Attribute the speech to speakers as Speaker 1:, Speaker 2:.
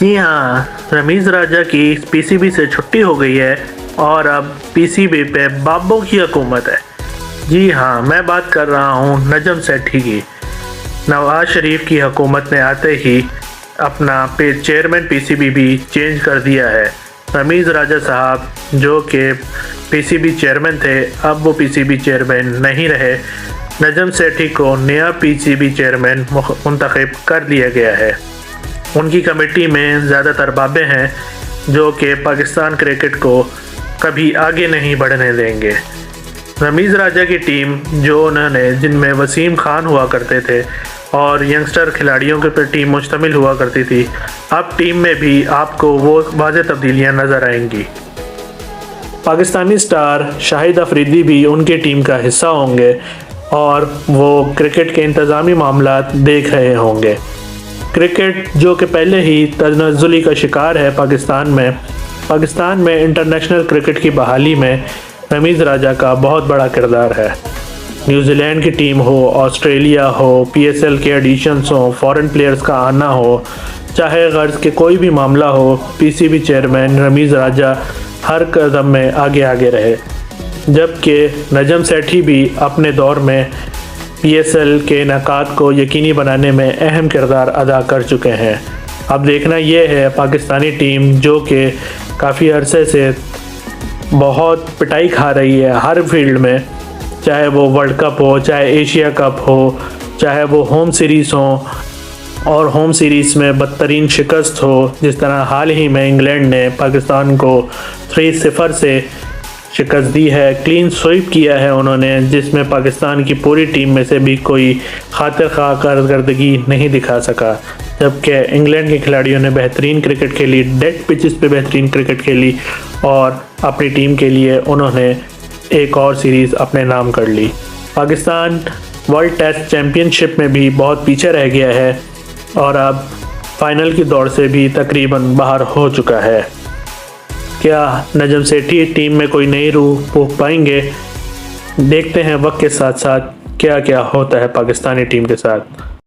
Speaker 1: जी हाँ, रमीज़ राजा की पीसीबी से छुट्टी हो गई है और अब पीसीबी पे बाबों की हुकूमत है। जी हाँ, मैं बात कर रहा हूँ नजम सेठी की। नवाज शरीफ की हुकूमत ने आते ही अपना चेयरमैन पीसीबी भी चेंज कर दिया है। रमीज़ राजा साहब जो कि पीसीबी चेयरमैन थे, अब वो पीसीबी चेयरमैन नहीं रहे। नजम सेठी को नया पीसीबी चेयरमैन मुंतखब कर लिया गया है। उनकी कमेटी में ज़्यादातर बाबे हैं जो कि पाकिस्तान क्रिकेट को कभी आगे नहीं बढ़ने देंगे। रमीज़ राजा की टीम जिनमें वसीम खान हुआ करते थे और यंगस्टर खिलाड़ियों के पर टीम मुश्तमिल हुआ करती थी, अब टीम में भी आपको वो वाज़ेह तब्दीलियाँ नज़र आएंगी। पाकिस्तानी स्टार शाहिद अफरीदी भी उनकी टीम का हिस्सा होंगे और वो क्रिकेट के इंतज़ामी मामलात देख रहे होंगे। क्रिकेट जो कि पहले ही तनज़्ज़ुली का शिकार है पाकिस्तान में इंटरनेशनल क्रिकेट की बहाली में रमीज़ राजा का बहुत बड़ा किरदार है। न्यूजीलैंड की टीम हो, ऑस्ट्रेलिया हो, पीएसएल के एडिशंस हो, फॉरेन प्लेयर्स का आना हो, चाहे गर्ज के कोई भी मामला हो, पीसीबी चेयरमैन रमीज़ राजा हर कदम में आगे रहे। जबकि नजम सेठी भी अपने दौर में पीएसएल के इनेकाद को यकीनी बनाने में अहम किरदार अदा कर चुके हैं। अब देखना यह है पाकिस्तानी टीम जो कि काफ़ी अरसे से बहुत पिटाई खा रही है हर फील्ड में, चाहे वो वर्ल्ड कप हो, चाहे एशिया कप हो, चाहे वो होम सीरीज़ हो और होम सीरीज़ में बदतरीन शिकस्त हो, जिस तरह हाल ही में इंग्लैंड ने पाकिस्तान को 3-0 से शिकस्त दी है। क्लीन स्वीप किया है उन्होंने, जिसमें पाकिस्तान की पूरी टीम में से भी कोई खातिर खा कारकर्दगी नहीं दिखा सका। जबकि इंग्लैंड के खिलाड़ियों ने बेहतरीन क्रिकेट खेली, डेड पिचेस पे बेहतरीन क्रिकेट खेली और अपनी टीम के लिए उन्होंने एक और सीरीज़ अपने नाम कर ली। पाकिस्तान वर्ल्ड टेस्ट चैम्पियनशिप में भी बहुत पीछे रह गया है और अब फाइनल की दौड़ से भी तकरीबन बाहर हो चुका है। क्या नजम सेठी टीम में कोई नई रूह फूंक पाएंगे? देखते हैं वक्त के साथ साथ क्या क्या होता है पाकिस्तानी टीम के साथ।